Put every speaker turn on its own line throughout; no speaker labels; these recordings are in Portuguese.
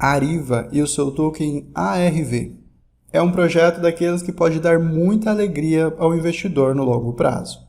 Ariva e o seu token ARV. É um projeto daqueles que pode dar muita alegria ao investidor no longo prazo.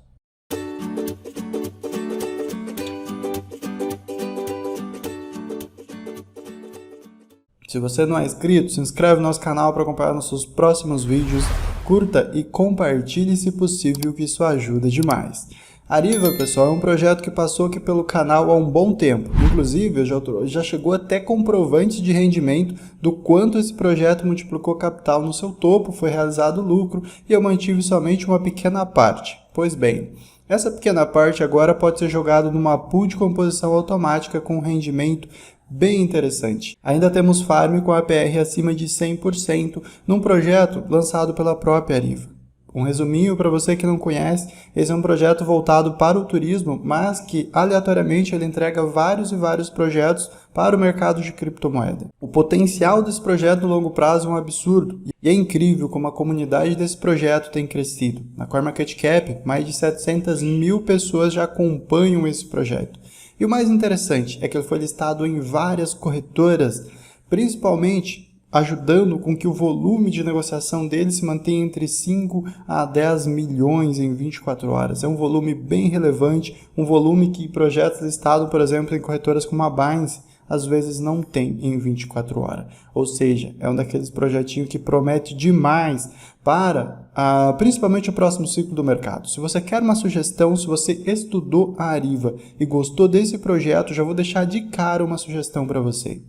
Se você não é inscrito, se inscreve no nosso canal para acompanhar nossos próximos vídeos, curta e compartilhe se possível, que isso ajuda demais. Ariva, pessoal, é um projeto que passou aqui pelo canal há um bom tempo. Inclusive, já chegou até comprovante de rendimento do quanto esse projeto multiplicou capital no seu topo, foi realizado lucro e eu mantive somente uma pequena parte. Pois bem, essa pequena parte agora pode ser jogada numa pool de composição automática com rendimento bem interessante. Ainda temos farm com APR acima de 100% num projeto lançado pela própria Ariva. Um resuminho para você que não conhece, esse é um projeto voltado para o turismo, mas que aleatoriamente ele entrega vários e vários projetos para o mercado de criptomoeda. O potencial desse projeto no longo prazo é um absurdo e é incrível como a comunidade desse projeto tem crescido. Na CoinMarketCap, mais de 700 mil pessoas já acompanham esse projeto. E o mais interessante é que ele foi listado em várias corretoras, principalmente ajudando com que o volume de negociação dele se mantenha entre 5 a 10 milhões em 24 horas. É um volume bem relevante, um volume que projetos listados, por exemplo, em corretoras como a Binance, às vezes não tem em 24 horas. Ou seja, é um daqueles projetinhos que promete demais para principalmente o próximo ciclo do mercado. Se você quer uma sugestão, se você estudou a Ariva e gostou desse projeto, já vou deixar de cara uma sugestão para você.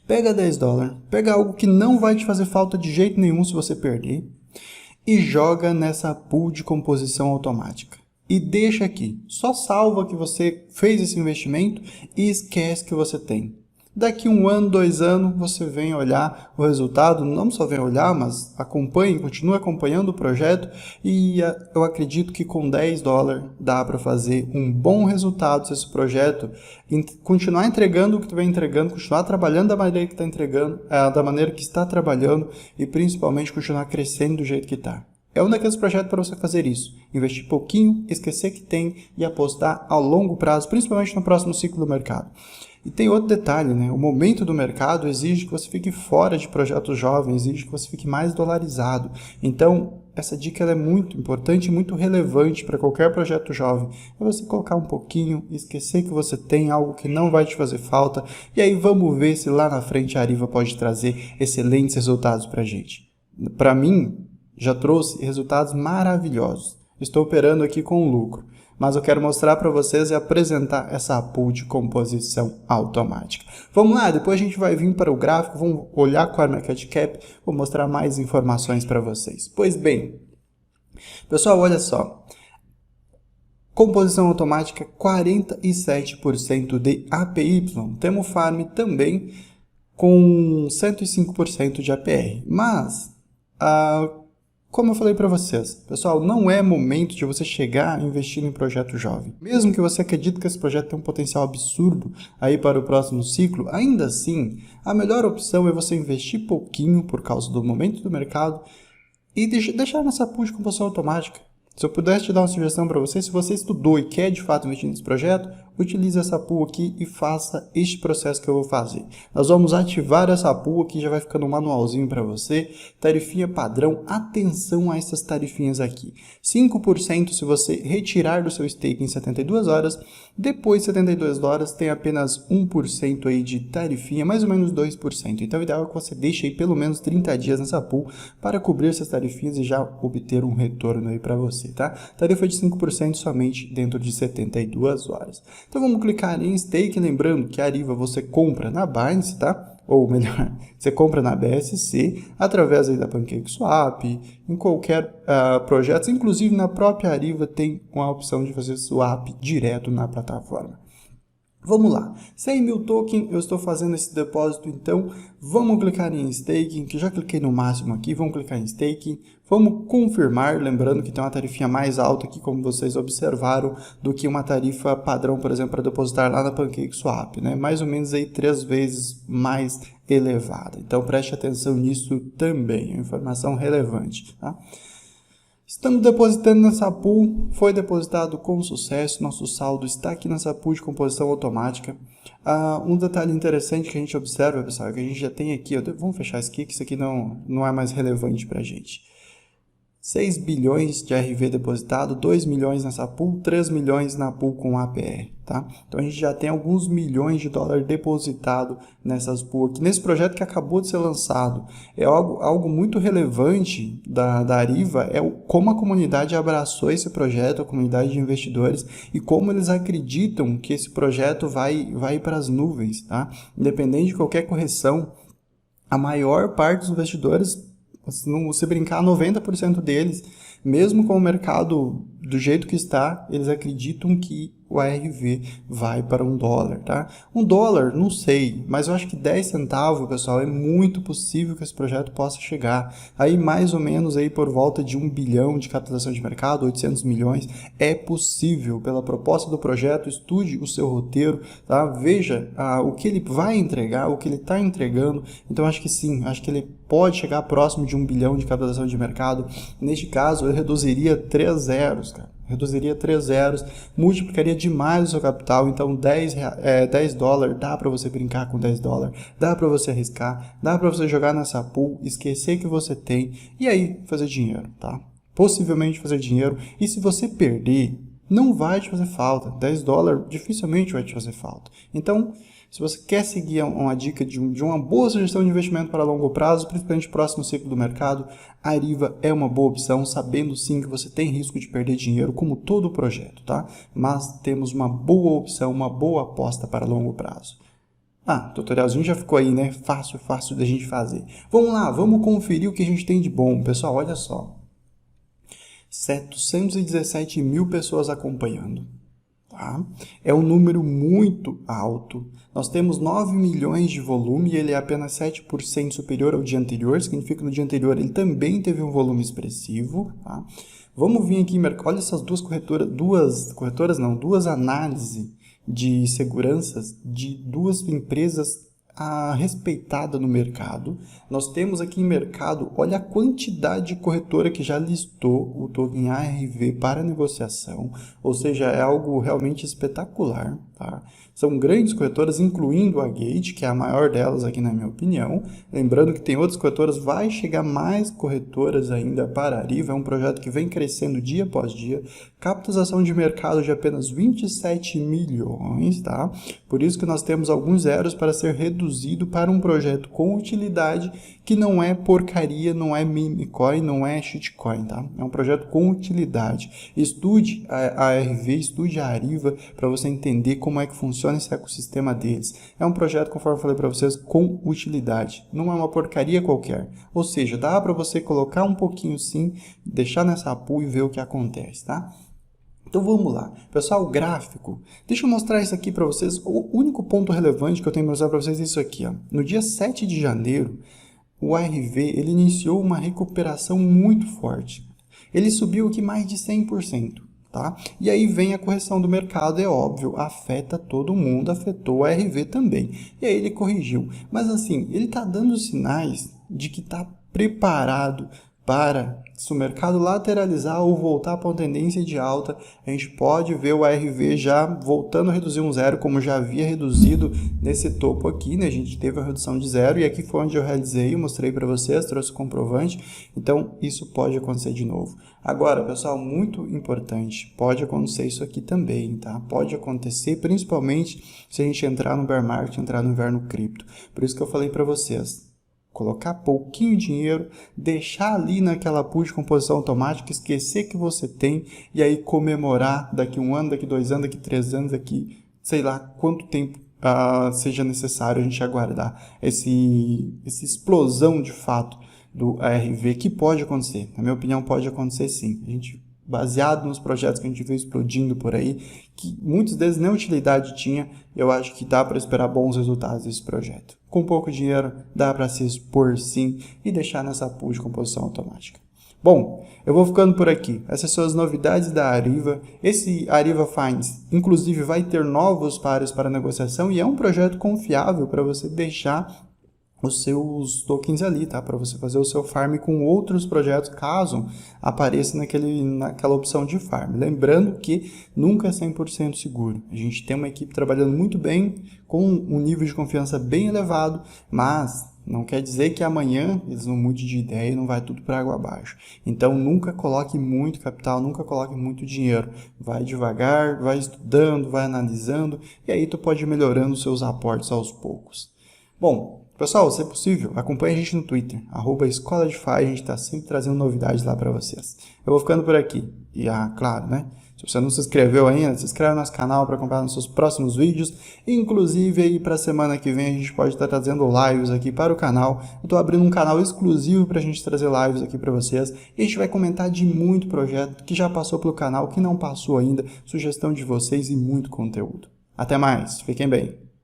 Pega $10, pega algo que não vai te fazer falta de jeito nenhum se você perder e joga nessa pool de composição automática. E deixa aqui, só salva que você fez esse investimento e esquece que você tem. Daqui 1 ano, 2 anos, você vem olhar o resultado, não só vem olhar, mas acompanhe, continue acompanhando o projeto e eu acredito que com $10 dá para fazer um bom resultado se esse projeto continuar entregando o que tu vem entregando, continuar trabalhando da maneira que está entregando, da maneira que está trabalhando e principalmente continuar crescendo do jeito que está. É um daqueles projetos para você fazer isso, investir pouquinho, esquecer que tem e apostar ao longo prazo, principalmente no próximo ciclo do mercado. E tem outro detalhe, né? O momento do mercado exige que você fique fora de projetos jovens, exige que você fique mais dolarizado. Então, essa dica ela é muito importante e muito relevante para qualquer projeto jovem. É você colocar um pouquinho, esquecer que você tem algo que não vai te fazer falta, e aí vamos ver se lá na frente a Ariva pode trazer excelentes resultados para a gente. Para mim, já trouxe resultados maravilhosos. Estou operando aqui com lucro, mas eu quero mostrar para vocês e apresentar essa pool de composição automática. Vamos lá, depois a gente vai vir para o gráfico, vamos olhar com a CoinMarketCap, vou mostrar mais informações para vocês. Pois bem, pessoal, olha só. Composição automática 47% de APY. Temos farm também com 105% de APR, mas como eu falei para vocês, pessoal, não é momento de você chegar investindo em projeto jovem. Mesmo que você acredite que esse projeto tem um potencial absurdo aí para o próximo ciclo, ainda assim, a melhor opção é você investir pouquinho por causa do momento do mercado e deixar nessa pool de composição automática. Se eu pudesse te dar uma sugestão para você, se você estudou e quer de fato investir nesse projeto, utilize essa pool aqui e faça este processo que eu vou fazer. Nós vamos ativar essa pool aqui, já vai ficando um manualzinho para você. Tarifinha padrão, atenção a essas tarifinhas aqui. 5% se você retirar do seu stake em 72 horas, depois de 72 horas tem apenas 1% aí de tarifinha, mais ou menos 2%. Então o ideal é que você deixe aí pelo menos 30 dias nessa pool para cobrir essas tarifinhas e já obter um retorno aí para você, tá? Tarifa de 5% somente dentro de 72 horas. Então vamos clicar em stake, lembrando que a Ariva você compra na Binance, tá? Ou melhor, você compra na BSC, através aí da PancakeSwap, em qualquer projeto, inclusive na própria Ariva tem uma opção de fazer swap direto na plataforma. Vamos lá, 100 mil token, eu estou fazendo esse depósito, então vamos clicar em staking, que já cliquei no máximo aqui, vamos clicar em staking, vamos confirmar, lembrando que tem uma tarifinha mais alta aqui, como vocês observaram, do que uma tarifa padrão, por exemplo, para depositar lá na PancakeSwap, né? Mais ou menos aí 3 vezes mais elevada, então preste atenção nisso também, é uma informação relevante, tá? Estamos depositando nessa pool, foi depositado com sucesso, nosso saldo está aqui nessa pool de composição automática. Um detalhe interessante que a gente observa, pessoal, é que a gente já tem aqui, vamos fechar isso aqui, que isso aqui não é mais relevante para a gente. 6 bilhões de RV depositado, 2 milhões nessa pool, 3 milhões na pool com APR, tá? Então a gente já tem alguns milhões de dólares depositado nessas pool aqui, nesse projeto que acabou de ser lançado. É algo muito relevante da Ariva, é como a comunidade abraçou esse projeto, a comunidade de investidores, e como eles acreditam que esse projeto vai para as nuvens, tá? Independente de qualquer correção, a maior parte dos investidores, se brincar, 90% deles, mesmo com o mercado do jeito que está, eles acreditam que o ARV vai para $1, tá? $1, não sei, mas eu acho que 10 centavos, pessoal, é muito possível que esse projeto possa chegar. Aí, mais ou menos, aí por volta de 1 bilhão de capitalização de mercado, 800 milhões, é possível. Pela proposta do projeto, estude o seu roteiro, tá? Veja o que ele vai entregar, o que ele está entregando. Então, acho que sim, acho que ele pode chegar próximo de 1 bilhão de capitalização de mercado. Neste caso, eu reduziria 3 zeros, cara. Reduziria 3 zeros, multiplicaria demais o seu capital, então 10 dólares, dá para você brincar com 10 dólares, dá para você arriscar, dá para você jogar nessa pool, esquecer que você tem e aí fazer dinheiro, tá? Possivelmente fazer dinheiro, e se você perder, não vai te fazer falta, 10 dólares dificilmente vai te fazer falta. Então, se você quer seguir uma dica de uma boa sugestão de investimento para longo prazo, principalmente próximo ciclo do mercado, a Ariva é uma boa opção, sabendo sim que você tem risco de perder dinheiro, como todo o projeto, tá? Mas temos uma boa opção, uma boa aposta para longo prazo. O tutorialzinho já ficou aí, né? Fácil da gente fazer. Vamos lá, vamos conferir o que a gente tem de bom. Pessoal, olha só. 717 mil pessoas acompanhando. Tá? É um número muito alto. Nós temos 9 milhões de volume e ele é apenas 7% superior ao dia anterior. Significa que no dia anterior ele também teve um volume expressivo. Tá? Vamos vir aqui, olha essas duas duas análises de seguranças de duas empresas respeitada no mercado. Nós temos aqui em mercado, olha a quantidade de corretora que já listou o token ARV para negociação, ou seja, é algo realmente espetacular, tá? São grandes corretoras, incluindo a Gate, que é a maior delas aqui na minha opinião. Lembrando que tem outras corretoras, vai chegar mais corretoras ainda para a Ariva, é um projeto que vem crescendo dia após dia. Capitalização de mercado de apenas 27 milhões, tá? Por isso que nós temos alguns zeros para ser reduzido para um projeto com utilidade, que não é porcaria, não é meme coin, não é shitcoin, tá? É um projeto com utilidade. Estude a ARV, estude a Ariva para você entender como é que funciona esse ecossistema deles. É um projeto, conforme eu falei para vocês, com utilidade. Não é uma porcaria qualquer. Ou seja, dá para você colocar um pouquinho sim, deixar nessa pool e ver o que acontece, tá? Então vamos lá. Pessoal, o gráfico. Deixa eu mostrar isso aqui para vocês. O único ponto relevante que eu tenho para mostrar para vocês é isso aqui. Ó. No dia 7 de janeiro, o ARV ele iniciou uma recuperação muito forte. Ele subiu aqui mais de 100%. Tá? E aí vem a correção do mercado, é óbvio, afeta todo mundo, afetou o ARV também. E aí ele corrigiu. Mas assim, ele está dando sinais de que está preparado para, se o mercado lateralizar ou voltar para uma tendência de alta, a gente pode ver o ARV já voltando a reduzir um zero, como já havia reduzido nesse topo aqui, né? A gente teve uma redução de zero e aqui foi onde eu realizei, mostrei para vocês, trouxe o comprovante, então isso pode acontecer de novo. Agora, pessoal, muito importante, pode acontecer isso aqui também, tá? Pode acontecer, principalmente se a gente entrar no bear market, entrar no inverno cripto. Por isso que eu falei para vocês, colocar pouquinho dinheiro, deixar ali naquela pool de composição automática, esquecer que você tem e aí comemorar daqui 1 ano, daqui 2 anos, daqui 3 anos, daqui sei lá quanto tempo seja necessário a gente aguardar essa explosão de fato do ARV, que pode acontecer. Na minha opinião, pode acontecer sim. A gente, baseado nos projetos que a gente vê explodindo por aí, que muitos deles nem utilidade tinha, eu acho que dá para esperar bons resultados desse projeto. Com pouco dinheiro, dá para se expor sim e deixar nessa pool de composição automática. Bom, eu vou ficando por aqui. Essas são as novidades da Ariva. Esse Ariva Finds, inclusive, vai ter novos pares para negociação e é um projeto confiável para você deixar os seus tokens ali, tá? Para você fazer o seu farm com outros projetos, caso apareça naquela opção de farm. Lembrando que nunca é 100% seguro. A gente tem uma equipe trabalhando muito bem, com um nível de confiança bem elevado, mas não quer dizer que amanhã eles vão mudar de ideia e não vai tudo para água abaixo. Então nunca coloque muito capital, nunca coloque muito dinheiro. Vai devagar, vai estudando, vai analisando, e aí tu pode ir melhorando os seus aportes aos poucos. Bom, pessoal, se é possível, acompanhe a gente no Twitter, @EscolaDeFi, a gente está sempre trazendo novidades lá para vocês. Eu vou ficando por aqui. E, claro, né? Se você não se inscreveu ainda, se inscreve no nosso canal para acompanhar nossos próximos vídeos. Inclusive, aí para a semana que vem, a gente pode estar trazendo lives aqui para o canal. Eu estou abrindo um canal exclusivo para a gente trazer lives aqui para vocês. E a gente vai comentar de muito projeto que já passou pelo canal, que não passou ainda, sugestão de vocês e muito conteúdo. Até mais, fiquem bem!